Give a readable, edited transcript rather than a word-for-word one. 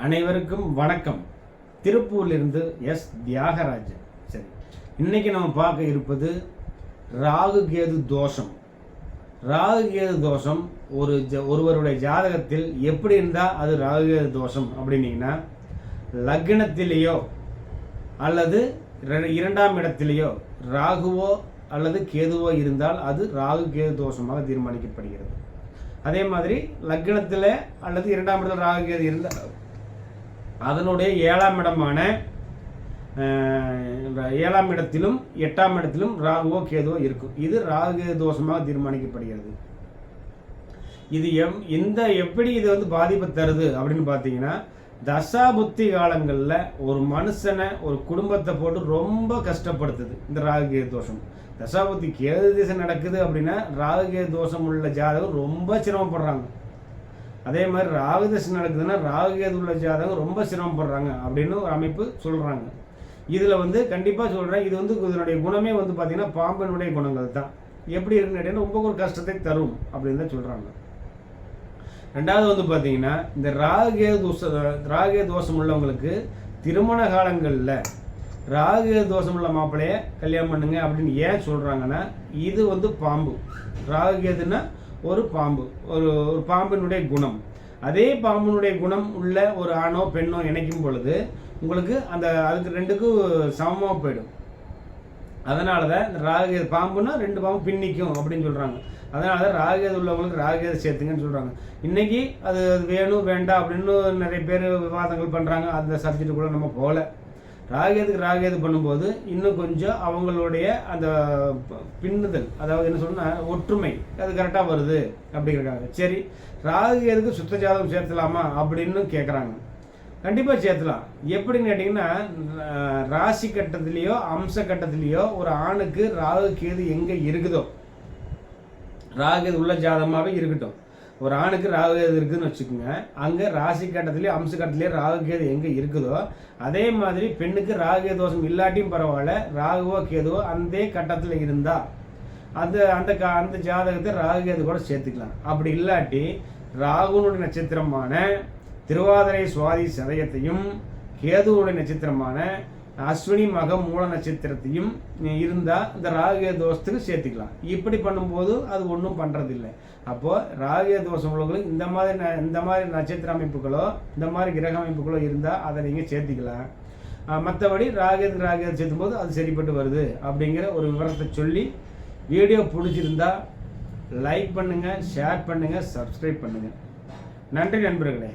அனைவருக்கும் வணக்கம். திருப்பூரிலிருந்து எஸ் தியாகராஜன். சரி, இன்னைக்கு நம்ம பார்க்க இருப்பது ராகு கேது தோஷம். ராகு கேது தோஷம் ஒருவருடைய ஜாதகத்தில் எப்படி இருந்தால் அது ராகு கேது தோஷம் அப்படின்னீங்கன்னா, லக்னத்திலேயோ அல்லது இரண்டாம் இடத்திலேயோ ராகுவோ அல்லது கேதுவோ இருந்தால் அது ராகு கேது தோஷமாக தீர்மானிக்கப்படுகிறது. அதே மாதிரி லக்னத்தில் அல்லது இரண்டாம் இடத்தில் ராகு கேது இருந்தால் அதனுடைய ஏழாம் இடத்திலும் எட்டாம் இடத்திலும் ராகுவோ கேதுவோ இருக்கும். இது ராகு தோஷமாக தீர்மானிக்கப்படுகிறது. இது எப்படி இது பாதிப்பை தருது அப்படின்னு பார்த்தீங்கன்னா, தசாபுத்தி காலங்களில் ஒரு மனுஷனை ஒரு குடும்பத்தை போட்டு ரொம்ப கஷ்டப்படுத்துது இந்த ராகு கேது தோஷம். தசாபுத்தி கேது திசை நடக்குது அப்படின்னா ராகு கேது தோஷம் உள்ள ஜாதகம் ரொம்ப சிரமப்படுறாங்க. அதே மாதிரி ராகு திசை நடக்குதுன்னா ராகு கேது உள்ள ஜாதகம் ரொம்ப சிரமப்படுறாங்க அப்படின்னு ஒரு அமைப்பு சொல்கிறாங்க. இதில் கண்டிப்பாக சொல்கிறேன், இது இதனுடைய குணமே பார்த்தீங்கன்னா பாம்பினுடைய குணங்கள் தான். எப்படி இருக்குன்னு கேட்டீங்கன்னா ரொம்ப ஒரு கஷ்டத்தை தரும் அப்படின்னு தான் சொல்கிறாங்க. ரெண்டாவது பார்த்தீங்கன்னா, இந்த ராகு தோஷம் உள்ளவங்களுக்கு திருமண காலங்களில் ராகு தோஷம் உள்ள மாப்பிள்ளைய கல்யாணம் பண்ணுங்க அப்படின்னு ஏன் சொல்கிறாங்கன்னா, இது பாம்பு. ராகு கேதுன்னா ஒரு பாம்பு, ஒரு பாம்பினுடைய குணம். அதே பாம்பினுடைய குணம் உள்ள ஒரு ஆணோ பெண்ணோ இணைக்கும் பொழுது உங்களுக்கு அதுக்கு ரெண்டுக்கும் சமமாக போயிடும். அதனால தான் இந்த ராகு பாம்புன்னா ரெண்டு பாம்பு பின்னிக்கும் அப்படின்னு சொல்கிறாங்க. அதனால தான் ராகுகேது உள்ளவங்களுக்கு ராகுகேது சேர்த்துங்கன்னு சொல்கிறாங்க. இன்றைக்கி அது வேணும் வேண்டாம் அப்படின்னு நிறைய பேர் விவாதங்கள் பண்ணுறாங்க. அந்த சப்ஜெக்டுக்குள்ளே நம்ம போகல. ராகுகேது பண்ணும்போது இன்னும் கொஞ்சம் அவங்களுடைய அந்த பின்னுதல், அதாவது என்ன சொன்னால் ஒற்றுமை, அது கரெக்டாக வருது அப்படிங்கிறாங்க. சரி, ராகுகேதுக்கு சுத்த ஜாதகம் சேர்த்துலாமா அப்படின்னு கேட்குறாங்க. கண்டிப்பாக சேர்த்துலாம். எப்படின்னு கேட்டிங்கன்னா, ராசி கட்டத்திலேயோ அம்ச கட்டத்திலேயோ ஒரு ஆணுக்கு ராகு கேது எங்கே இருக்குதோ, ராகுகேது உள்ள ஜாதகமாகவே இருக்கட்டும், ஒரு ஆணுக்கு ராகுகேது இருக்குதுன்னு வச்சுக்கோங்க, அங்கே ராசி கட்டத்திலேயே அம்ச கட்டத்திலேயே ராகுகேது எங்கே இருக்குதோ அதே மாதிரி பெண்ணுக்கு ராகுகேது தோஷம் இல்லாட்டியும் பரவாயில்ல, ராகுவோ கேதுவோ அந்த கட்டத்தில் இருந்தால் அந்த ஜாதகத்தை ராகுகேது கூட சேர்த்துக்கலாம். அப்படி இல்லாட்டி ராகுனுடைய நட்சத்திரமான திருவாதிரை சுவாதி சதயத்தையும் கேதுவுடைய நட்சத்திரமான அஸ்வினி மகம் மூல நட்சத்திரத்தையும் இருந்தால் இந்த ராகுகேது தோஷத்துக்கு சேர்த்துக்கலாம். இப்படி பண்ணும்போது அது ஒன்றும் பண்ணுறதில்லை. அப்போது ராகுகேது தோஷம் உள்ளவங்களுக்கு இந்த மாதிரி நட்சத்திர அமைப்புகளோ இந்த மாதிரி கிரக அமைப்புகளோ இருந்தால் அதை நீங்கள் சேர்த்திக்கலாம். மற்றபடி ராகுகேது சேர்த்தும்போது அது சரிப்பட்டு வருது அப்படிங்கிற ஒரு விவரத்தை சொல்லி, வீடியோ பிடிச்சிருந்தா லைக் பண்ணுங்கள், ஷேர் பண்ணுங்கள், சப்ஸ்கிரைப் பண்ணுங்கள். நன்றி நண்பர்களே.